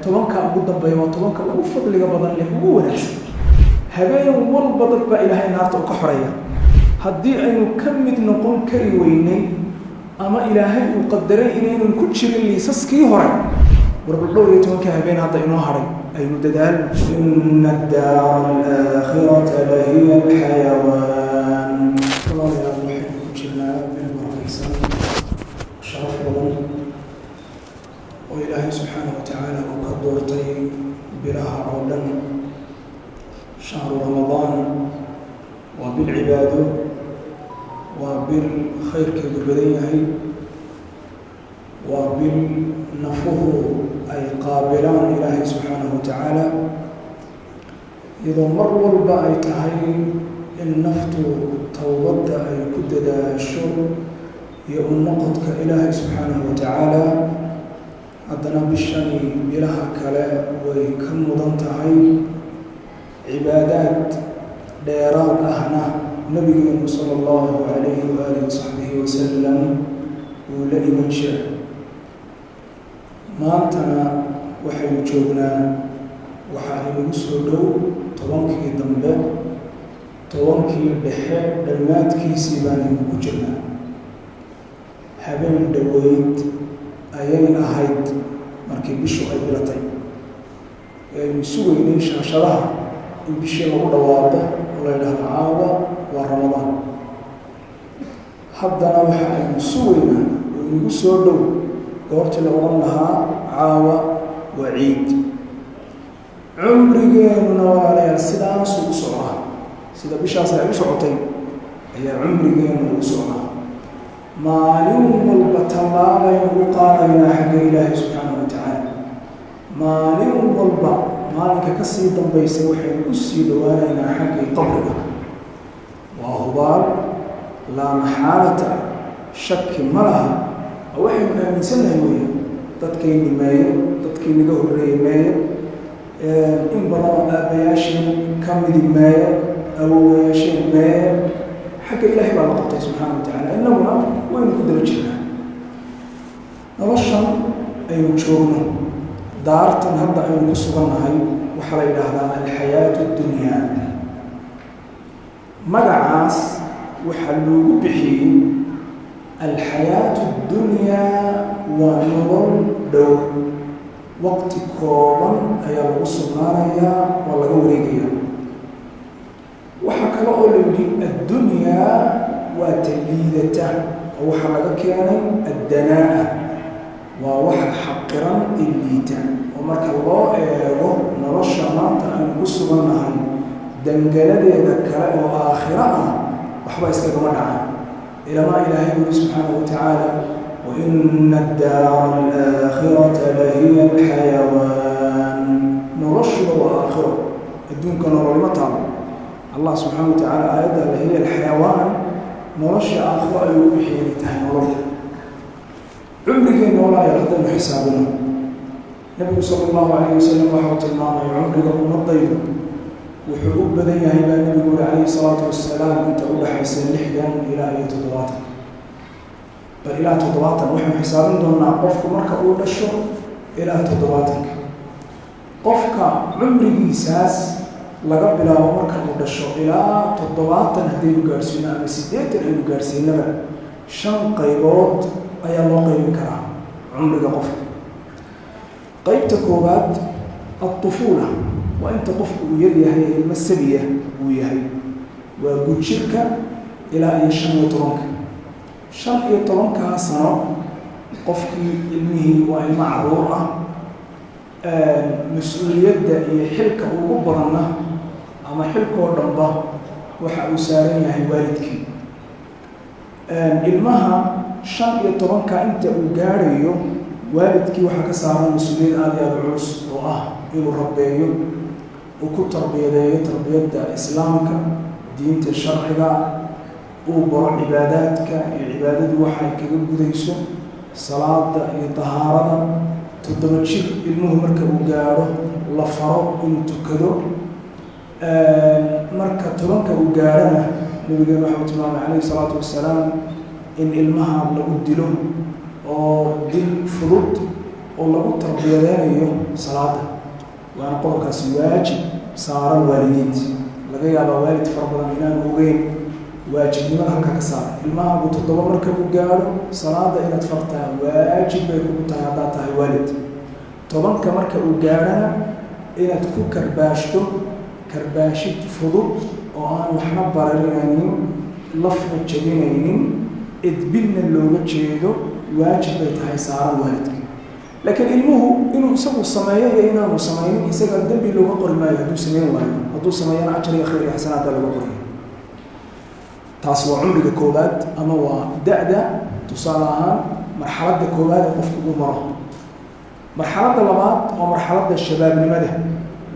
tobanka ugu dambeeya waa tobanka ugu fadliga badan leh ugu wanaagsan habeen walba dad baa ilaahay naarta u ka xoreeya haddii aynu ka mid noqon kari weynay ama ilaahay uu qadaray inaynu ku jirin liisaskii hore warbaldhow iyo tobanka habeen hadda inoo haray aynu dadaal inna ad-daara al-aakhirata lahiya al-xayawaan walaalayaal waxaynu ku jirnaa meel barakaysan sharaf badan oo ilaahay subxaanahu watacaala uu ka doortay bilaha oo dhan shahru ramadaan waa bil cibaado waa bil khayrkeedu badan yahay waa bil nafuhu ay qaabilaan ilaahay subxaanahu watacaala iyadoo mar walba ay tahay in naftu towbadda ay ku dadaasho iyo u noqodka ilaahay subxaanahu watacaala haddana bishani bilaha kale way ka mudan tahay cibaadaad dheeraad ahna nabigeenu sala allahu calayhi waalihi wasaxbihi wasalam wuu la iman jira maantana waxaynu joognaa waxa inagu soo dhow tobankii dambe tobankii dhexe dhammaadkiisii baanaynu ku jirnaa habeen dhoweyd ayay ahayd markii bishu ay bilatay aynu sugaynay shaashadaha in bishii lagu dhawaaqo oo la yidhaahdo caawa waa ramadaan haddana waxa aynu sugaynaa oo inagu soo dhow goortii la odhan lahaa caawa waa ciid cumrigeenuna walaalayaal sidaasuu u socdaa sida bishaas ay u socotay ayaa cumrigeenu u socdaa maalin walba tallaabaynu u qaadaynaa xagga ilaahay subxaanahu watacaala maalin walba maalinka ka sii dambaysa waxaynu u sii dhowaanaynaa xaggii qabriga waa hubaal laa maxaalata shaki ma laha waxaynu aaminsannahay weya dadkayni meeyo dadkii naga horreeyey meeyo in badan aabbayaasheen ka midib meeyo awowayaasheen meeyo xagga ilaahay baa la qabtay subxaana watacaala innaguna waynu ku daba jirnaa noloshan aynu joogno daartan hadda aynu ku sugannahay waxaa la yidhaahdaa alxayaatu addunyaa magacaas waxaa loogu bixiyey alxayaatu addunyaa waa nolol dhow waqti kooban ayaa lagu sugnaanayaa waa laga wareegaya waxaa kale oo la yidhi addunyaa waa taliidata oo waxaa laga keenay addanaa'a waa waxa xaqiran ee liita oo marka loo eego nolosha maanta aynu ku sugannahay dangaladeeda kale oo aakhiro ah waxba iskagama dhacan ilamaa ilaahay yuri subxaanahu watacaala waina addaara alaakhirata lahiya alxayawaan noloshuba waa aakhiro adduunka nololma taalo allah subxaana watacaala aayadda lahiya alxayawaan nolosha aakhiro ayuu u bixiyay tahay nolol cumrigeenna walaalayaal haddaynu xisaabino nabigu sala allahu calayhi wasalam waxau tilmaamay cumriga ummadaydu wuxuu u badan yahay baa nabigu uri calayhi salaatu wasalaam inta u dhaxaysa 60 ilaa iyo 70 bal ilaa 70 waxaynu xisaabin doonaa qofku marka uu dhasho ilaa 70 qofka cumrigiisaas laga bilaabo marka uu dhasho ilaa 70 haddaynu gaarsiino ama 80 aynu gaarsiinaba 5 qaybood ayaa loo qaybin karaa cumriga qofka qaybta koowaad الطفولة وأنت قفك ويريها المسبية وياهي وجوجك إلى أي شن يطرنك شن يطرنك سنة قفك علمه والمعروعة مسؤولية يحلك وقبرنا أما حلك ورنبه وحاو سارين هي والدك علمها شن يطرنك أنت وجاريو والدك وحكى سارين مسؤولية هذه العرس وآه inuu rabeeyo uu ku tarbiyadeeyo tarbiyadda islaamka diinta sharciga uu baro cibaadaadka iyo cibaadadu waxay kaga gudayso salaada iyo tahaarada 7 jir ilmuhu marka uu gaaro la faro inuu tukado marka 10ka uu gaarana nabigeena wuxuu tilmaamay calayhi salaatu wasalaam in ilmaha lagu dilo oo dil fudud oo lagu tarbiyadeynayo salaada waana qodobkaasi waajib saaran waalidiinta laga yaabaa waalid fara badan inaan ogeyn waajibnimada halka ka saaran ilmaha 7 marka uu gaaro salaada inaad fartaa waajib bay kugu tahay haddaad tahay waalid 10ka marka uu gaarana inaad ku karbaashto karbaashid fudud oo aan waxna baranaynin lafna jabinaynin idbinna looga jeedo waajib bay tahay saaran waalidka laakiin ilmuhu inuu isagu sameeyo iyo inaanu sameynin isaga dambi looga qori maayo hadduu sameyn waayo hadduu sameeyana ajar iyo khayr iyo xasanaad laga qoriyo taas waa cumriga koobaad ama waa da'da tusaale ahaan marxaladda koobaad ee qofku uu maro marxaladda labaad waa marxaladda shabaabnimada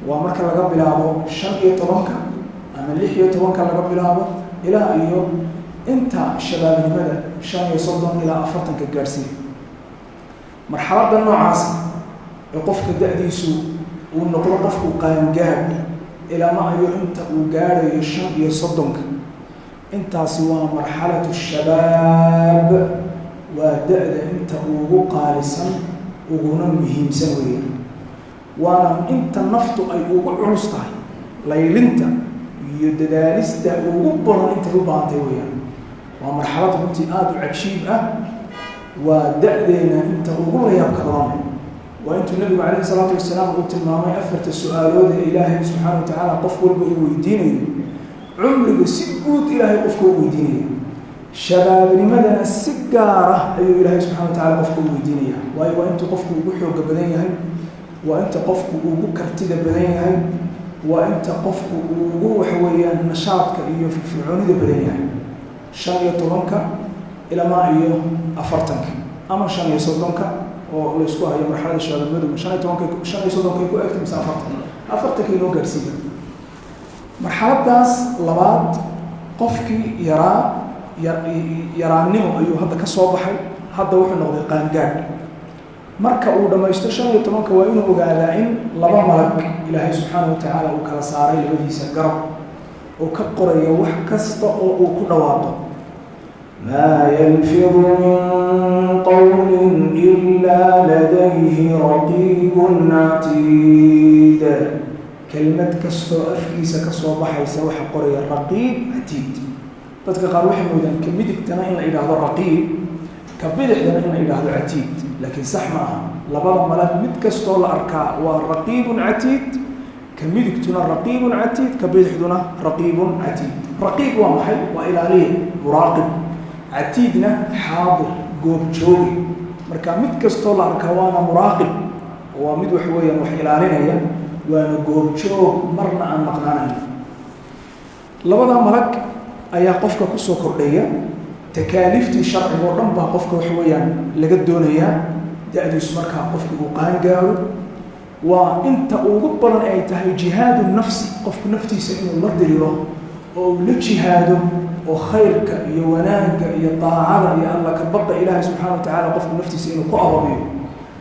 waa marka laga bilaabo 15 ama 16 laga bilaabo ilaa iyo inta shabaabnimada 35 ilaa 40 gaarsiin marxaladda noocaas ee qofka da'diisu uu noqdo qofku qaangaad ilaa ma ayo inta uu gaarayo 35 intaasi waa marxalatu shabaab waa da'da inta ugu qaalisan uguna muhiimsan weeyaan waana inta naftu ay ugu culus tahay laylinta iyo dadaalista ugu badan inta u baahantay weeyaan waa marxalad runtii aad u cajiib ah waa da'deena inta ugu layaabka badan waa intuu nabigu calayhi salaatu wasalaam uu tilmaamay 4 su'aalood ee ilaahay subxaanahu wa tacaala qof walba uu weydiinayo cumriga si guud ilaahay qofka uu weydiinayo shabaabnimadana si gaar ah ayuu ilaahay subxaanahu wa tacaala qofka uu weydiinaya waayo waa intuu qofku ugu xooga badan yahay waa inta qofku ugu kartida badan yahay waa inta qofku ugu waxa weeyaan nashaadka iyo firfircoonida badan yahay 15 ilaa iyo 40 ama 35 oo la isku hayo marxaladda shabaabnimadu 35 ku egtay mise 40 inoo gaarsiiyo marxaladdaas labaad qofkii yaraannimo ayuu hadda ka soo baxay hadda wuxuu noqday qaangaadh marka uu dhamaysto 15 waa inuu ogaadaa in laba malag ilaahay subxaanahu wa tacaala uu kala saaray labadiisa garab oo ka qorayo wax kasta oo uu ku dhawaaqo maa yalfidu min qawlin ilaa ladayhi raqiibun catiid kelmad kastoo afkiisa ka soo baxaysa waxa qoraya raqiib catiid dadka qaar waxay moodaan ka midigtana in la yidhaahdo raqiib ka bidixdana in la yidhaahdo catiid laakiin sax ma aha labada malag mid kastoo la arkaa waa raqiibun catiid ka midigtuna raqiibun catiid ka bidixduna raqiibun catiid raqiib waa maxay waa ilaaliye muraaqib catiidna xaadir goob joogi marka mid kastoo la arkaa waana muraaqib waa mid wax weeyaan wax ilaalinaya waana goob joog marna aan maqnaanayn labada malag ayaa qofka ku soo kordhaya takaaliiftii sharciga oo dhan baa qofka wax weeyaan laga doonayaa da'diisu markaa qofka uu qaan gaaro waa inta ugu badan ay tahay jihaadu nafsi qofku naftiisa inuu la diriro oo uu la jihaado oo khayrka iyo wanaagga iyo daacada iyo alla ka baqa ilaahay subxaanahu wa tacaala qofku naftiisa inuu ku ababiyo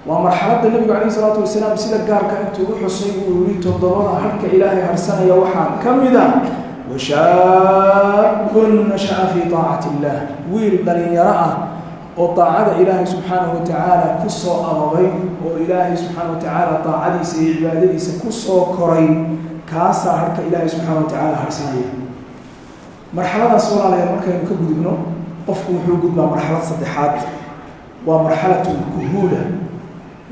waa marxaladda nabigu calayhi salaatu wasalaam sida gaarka intuu u xusay uu yiri 7 halka ilaahay harsanaya waxaa ka mid ah washaabun nasha'a fi taacati illah wiil dhalinyaro ah oo taacada ilaahay subxaanahu wa tacaala ku soo ababay oo ilaahay subxaanahu wa tacaala taacadiisa iyo cibaadadiisa ku soo koray kaasaa halka ilaahay subxaanahu wa tacaala harsanaya marxaladaas walaalayaal markaynu ka gudubno qofku wuxuu gudbaa marxalad saddexaad waa marxalatu kuhuula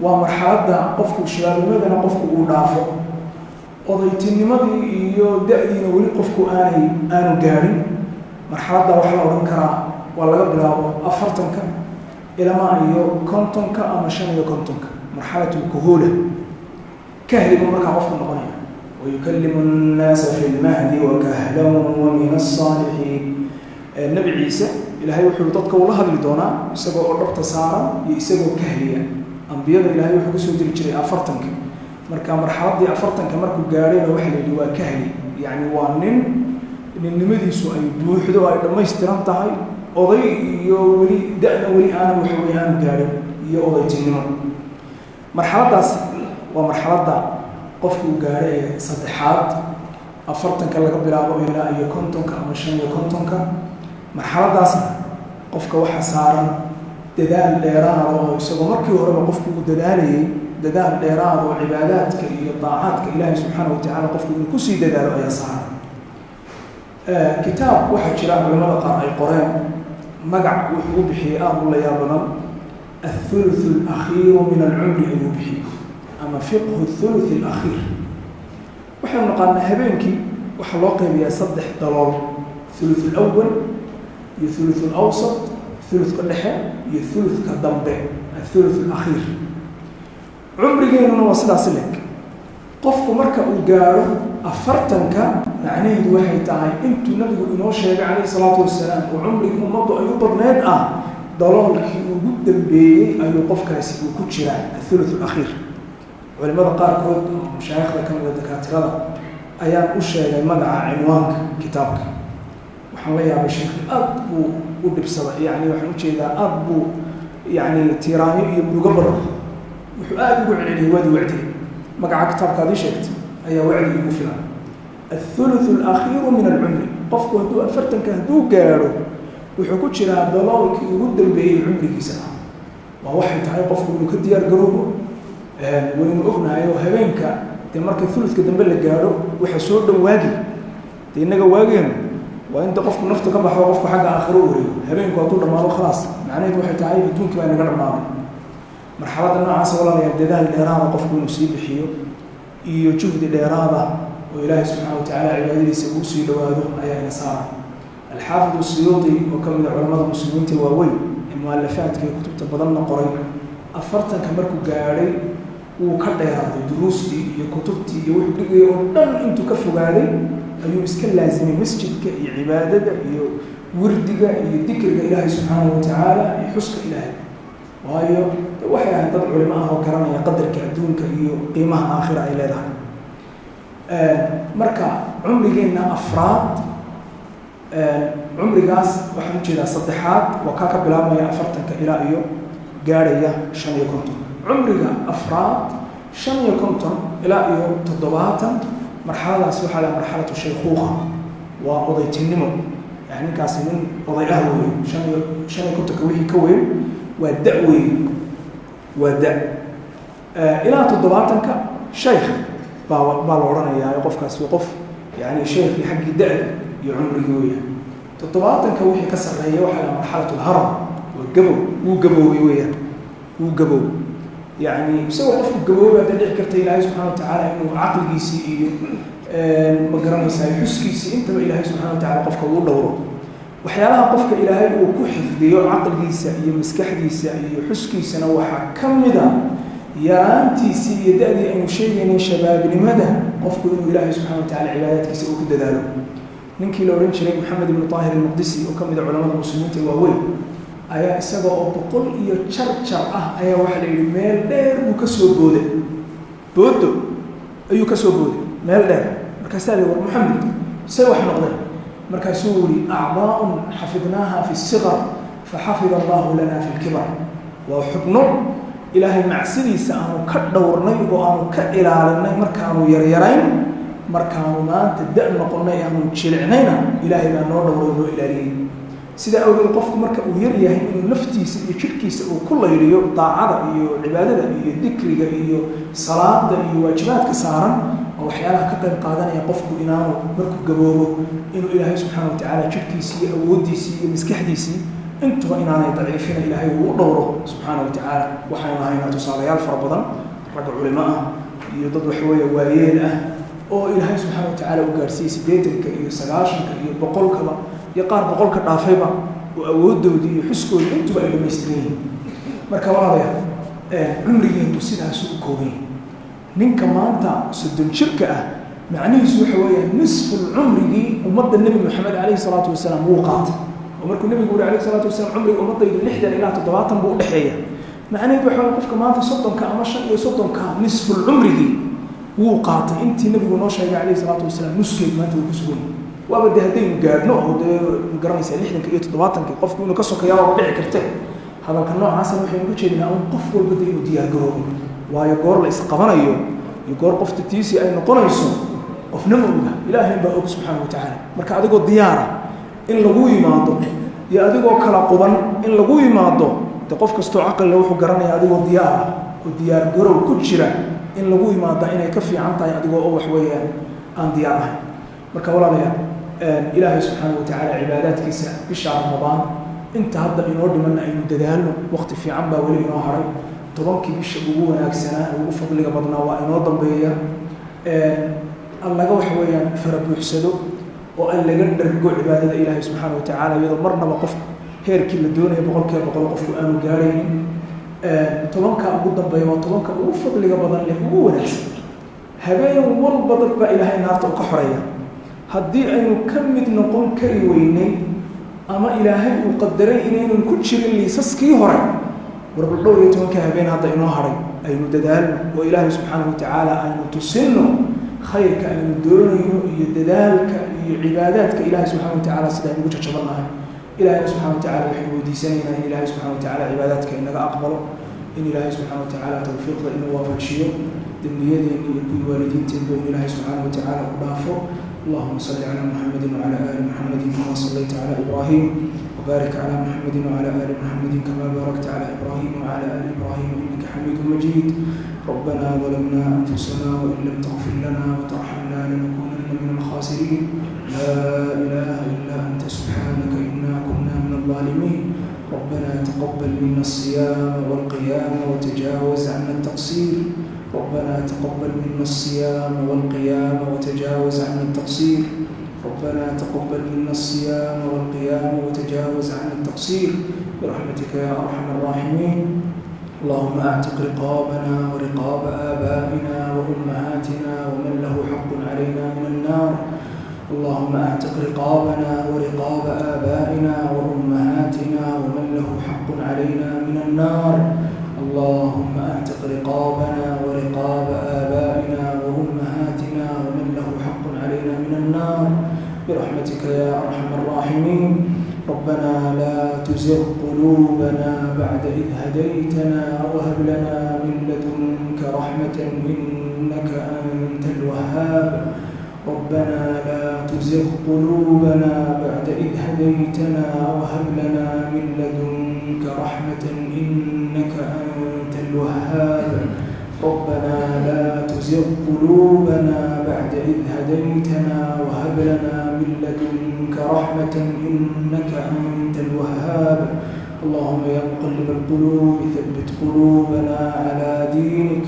waa marxaladda qofku shabaabnimadana qofku uu dhaafo odaytinimadii iyo da'diina weli qofku aanu gaadhin marxaladda waxaa la odhan karaa waa laga bilaabo 40 ilaa iyo 50 ama 55 marxalatu kuhuula kahlibu markaa qofku noqonaya ويكلم الناس في المهد وكهلا ومن الصالحين النبي عيسى إلهي وحي ضدك والله هذا دونا يسقوا الربط سارا يسقوا كهليا أنبياء إلهي وحي قسوا جري أفرتنك مركا مرحلة دي أفرتنك مركو قارين وحي اللي كهلي يعني وانين إن النمدي سوء بوحده لما يسترمتها أضي يولي دأنا ولي أنا وحوي أنا قارين يوضي تنمو مرحلة داس ومرحلة دا qofku gaaray saddexaad 40 laga bilaabo ilaa iyo 50 ama 55 marxaladaas qofka waxa saaran dadaal dheeraad oo isagoo markii horeba qofku uu dadaalayay dadaal dheeraad oo cibaadaadka iyo daacaadka ilaahay subxaanahu watacaala qofku inuu kusii dadaalo ayaa saaran kitaab waxaa jira culimada qaar ay qoreen magac wuxuu u bixiyey aad u la yaab badan الثلث الأخير من العمر أيوبي أما فقه الثلث الأخير وحنا نقالنا هبينكي وحلاقي بيا صدح ضلال الثلث الأول الثلث الأوسط الثلث كالنحى الثلث كالضمبع الثلث الأخير عمري جينا نوصلها سلك قفكو مركا وقارو أفرتنك معناه دوحي تعاي انتو نبي إنه شيء عليه الصلاة والسلام وعمري أمضو أيوب بناد ضلالكي وجود دنبي أيو قفكاسي وكتشرا الثلث الأخير ولماذا قال كود مشايخنا كانوا الدكاترة أيام أشياء مدعى عنوانك كتابك وحنا يا بشيخ أبو ودبسة يعني وحنا كذا أبو يعني تيراني يبدو قبره وحقاد يقول عليه وادي وعدي مقع كتابك هذا شكت أي وعدي يقول الثلث الأخير من العمر قفك هدو أفرتن كهدو قالوا wuxuu ku jiraa dalaalkii ugu dambeeyay cumrigiisa waa waxay tahay qofku inuu ka diyaar garoobo waynu ognahay habeenka marka thuluthka dambe la gaaro waxa soo dhawaadi inaga waageen waa inta qofku nafta ka baxo qofku xagga aakhiro u wareego habeenku waa dhamaado khalaas macnaheedu waxay tahay adduunka baa naga dhamaaday marxaladda noocaas walaalayaal dadaal dheeraad qofku inuu sii bixiyo iyo juhdi dheeraad oo ilaahay subxaanahu wa tacaala cibaadadiisa uu sii dhawaado ayaa ina saaran الحافظ السيوطي وكمل علماء المسلمين تواوين المؤلفات كي كتبت بدلنا قري أفرتن كمركو قاري وكذا هذا دروستي كتبتي يوحدي ودن أنتو كفوا قاري أيو مسكين لازم مسجد كعبادة أيو وردك أيو ذكر إلهي سبحانه وتعالى يحسك إلهي وهاي وحي هذا العلماء هو كرامة يقدر كأدونك أيو قيمة آخرة إلى ذا مركا عمري جينا أفراد عمريgaas waxaan jeedaa saddexaad waa ka bilaabmaya afartanka ilaa iyo gaaraya 550 cumriga afraad 550 ilaa iyo 70 marxaladaas waxa la marxaladu shaykhuuqa waa odaytinimo yani kaas nin oday ah weey 550 wixii ka weyn waa da'weey waa da ilaa 70ka shaykh baa la oranayaa qofkaas waa qof yani shaykh xaqi da'da يعمره وياه تطبعاتن كوحي كسر هي وحلا مرحلة الهرم والجبو وجبو وياه وجبو يعني يسوي قف الجبو هذا اللي حكرت إلهي سبحانه وتعالى إنه عقل جيسي مجرم يساوي حس جيسي أنت إلهي سبحانه وتعالى قفك ودوره وحيالها قفك إلهي وكحف ديو عقل جيسي مسكح جيسي حس جيسي نوحا كم ذا يرانتي سي يدأدي أن شيء شباب لماذا قفك إنه إلهي سبحانه وتعالى عبادات جيسي وكذا ذلك ninkii la oran jiray Maxamed ibn Tahir al-Maqdisi oo kamid ah culimada muslimiinta waaweyn ayaa isaga oo boqol iyo charchar ah ayaa waxa la yiri meel dheer uu ka soo booday boodo ayuu ka soo booday meel dheer markaas ay war Maxamed say wax noqday markaas uu yiri a'da'un hafidnaha fi as-sighar fa hafidha Allah lana fi al-kibar wa hubnu ilahi macsidiisa aanu ka dhowrnay oo aanu ka ilaalinay markaanu yaryarayn markaanu maanta da' noqonay aanu jilicnayna ilaahay baa noo dhowray noo ilaaliyay sida awgeed qofku marka uu yar yahay inuu naftiisa iyo jirkiisa uu ku layliyo daacada iyo cibaadada iyo dhikriga iyo salaada iyo waajibaadka saaran oo waxyaalaha ka qayb qaadanaya qofku inaanu markuu gaboobo inuu ilaahay subxaanahu wa tacaala jirkiisa iyo awoodiisa iyo maskaxdiisa intuba inaanay daciifina ilaahay uu u dhowro subxaanahu wa tacaala waxaynu haynaa tusaalayaal fara badan rag culimo ah iyo dad waxweeye waayeel ah oo ilaahay subxaanahu wa tacaala u gaarsiiyey 80ka iyo 90ka iyo 100kaba iyo qaar 100ka dhaafayba oo awoodooda iyo xuskooda intuba ay dhamaystiran marka walaalayaal cumrigeenu sidaas u koobay ninka maanta 60 jirka ah macnihiisu waxa weeye nisfu umrigi ummadda nabi maxamed alayhi salaatu wasalaam uu qaatay oo markuu nabigu alayhi salaatu wasalaam umriga ummadaydu 60 ilaa 70 buu u dhaxeeyaa macnaheedu waxa weeye qofka maanta 30ka ama 35ka nisfu umrigi wuu qaatay intii nabigu noo sheegay alayhi salaatu wasalaam nuskeed maanta uu ku sugan waaba hadaynu gaadhno oo garanaysa 60 iyo 70 qofku inuu ka sokayaa oo dhici karta hadalka noocaas waxaynu ku jeedinaa in qof walba inuu diyaar garoobo waayo goor la isqabanayo iyo goor qofta tiisi ay noqonayso qofna ma oga ilaahay baa og subxaanahu wa tacaala marka adigoo diyaara in lagu yimaado iyo adigoo kala quban in lagu yimaado qof kastoo caqli leh wuxuu garanayaa adigoo diyaar ah oo diyaar garow ku jira in lagu imaado inay ka fiican tahay adigoo oo wax weeyaan aan diyaar ahayn marka walaalayaal ilaahay subxaanahu watacaala cibaadaadkiisa bisha ramadaan inta hadda inoo dhimanna aynu dadaalno waqti fiican baa weli inoo haray tobankii bisha ugu wanaagsanaa ugu fadliga badnaa waa inoo dambeeya laga wax weeyaan fara buuxsado oo aan laga dhargo cibaadada ilaahay subxaanahu watacaala iyadoo marnaba qof heerkii la doonaya boqolkiiba boqol qofku aanu gaaraynin tobanka ugu dambeeya waa tobanka ugu fadliga badan leh ugu wanaagsan habeen walba dad baa ilaahay naarta u ka xoreeya haddii aynu ka mid noqon kari weynay ama ilaahay uu qadaray inaynan ku jirin liisaskii hore warbal dhowr iyo tobanka habeen hadda inoo haray aynu dadaalno oo ilaahay subxaanahu watacaala aynu tusinno khayrka aynu doonayno iyo dadaalka iyo cibaadaadka ilaahay subxaanahu watacaala sida aynugu jajabannahay ilaahay subxaanahu watacaala waxaynu weydiisanaynaa in ilaahay subxaanahu watacaala cibaadaadka inaga aqbalo in ilaahay subxaanahu watacaala tawfiiqda inuu waafajiyo dembiyadeenna iyo kuwii waalidiinteenba in ilaahay subxaanahu watacaala u dhaafo اللهم صل على محمد وعلى آل محمد كما صليت على إبراهيم وبارك على محمد وعلى آل محمد كما باركت على إبراهيم وعلى آل إبراهيم إنك حميد مجيد ربنا ظلمنا أنفسنا وإن لم تغفر لنا وترحمنا لنكونن من الخاسرين لا إله إلا أنت سبحانك إنا كنا من الظالمين ربنا تقبل منا الصيام والقيام وتجاوز عنا التقصير ربنا تقبل منا الصيام والقيام وتجاوز عنا التقصير ربنا تقبل منا الصيام والقيام وتجاوز عنا التقصير برحمتك يا أرحم الراحمين اللهم أعتق رقابنا ورقاب آبائنا وأمهاتنا ومن له حق علينا من النار اللهم أعتق رقابنا ورقاب آبائنا وأمهاتنا ومن له حق علينا من النار اللهم أعتق رقابنا ورقاب آبائنا وأمهاتنا ومن له حق علينا من النار برحمتك يا أرحم الراحمين ربنا لا تزغ قلوبنا بعد إذ هديتنا وهب لنا من لدنك رحمة إنك أنت الوهاب ربنا لا تزغ قلوبنا بعد إذ هديتنا وهب لنا من لدنك رحمة إنك أنت الوهاب ربنا لا تزغ قلوبنا بعد إذ هديتنا وهب لنا من لدنك رحمة إنك أنت الوهاب اللهم يا مقلب القلوب ثبت قلوبنا على دينك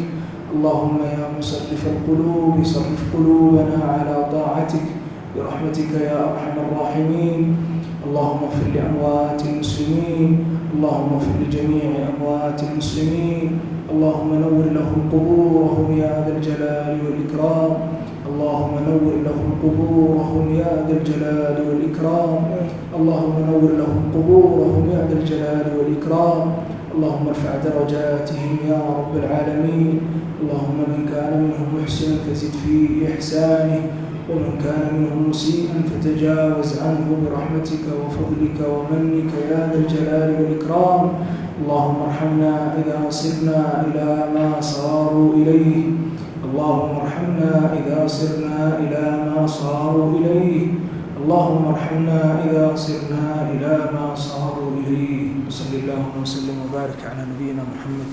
اللهم يا مصرف القلوب صرف قلوبنا على طاعتك برحمتك يا أرحم الراحمين اللهم اغفر لأموات المسلمين اللهم اغفر لجميع أموات المسلمين اللهم نور لهم قبورهم يا ذا الجلال والإكرام اللهم نور لهم قبورهم يا ذا الجلال والإكرام اللهم نور لهم قبورهم يا ذا الجلال والإكرام اللهم ارفع درجاتهم يا رب العالمين اللهم من كان منهم محسنا فزد في إحسانه ومن كان منهم مسيئا فتجاوز عنه برحمتك وفضلك ومنك يا ذا الجلال والإكرام اللهم ارحمنا إذا صرنا إلى ما صاروا إليه اللهم ارحمنا إذا صرنا إلى ما صاروا إليه اللهم ارحمنا إذا صرنا إلى ما صاروا إليه صلى الله وسلم وبارك على نبينا محمد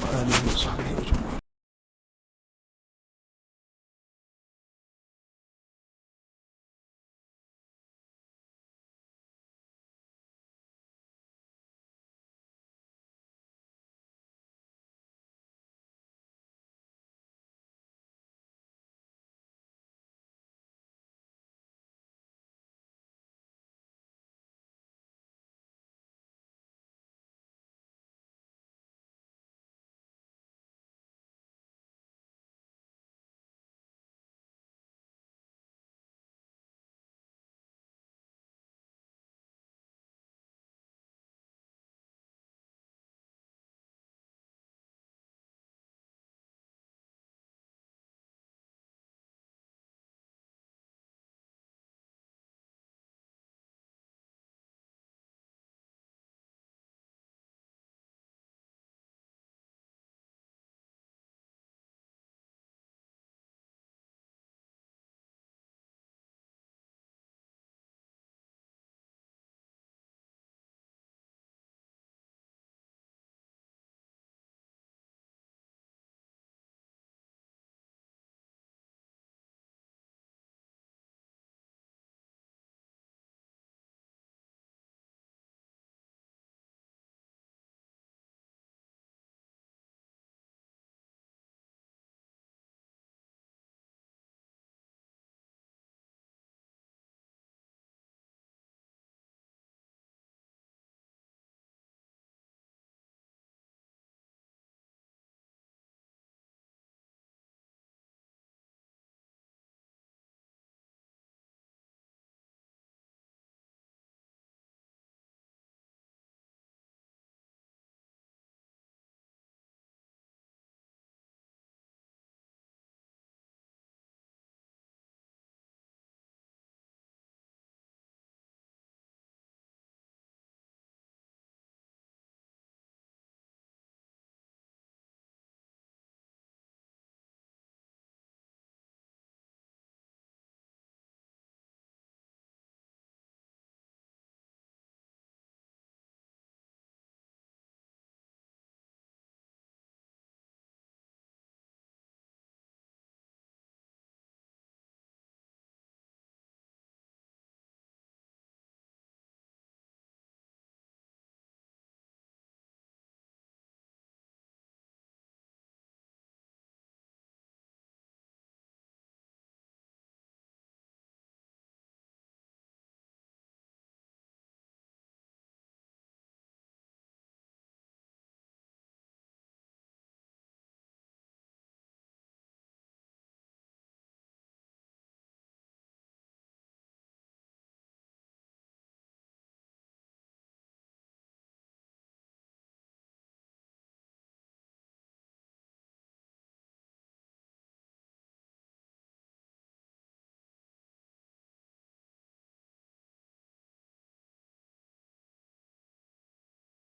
وآله وصحبه أجمعين.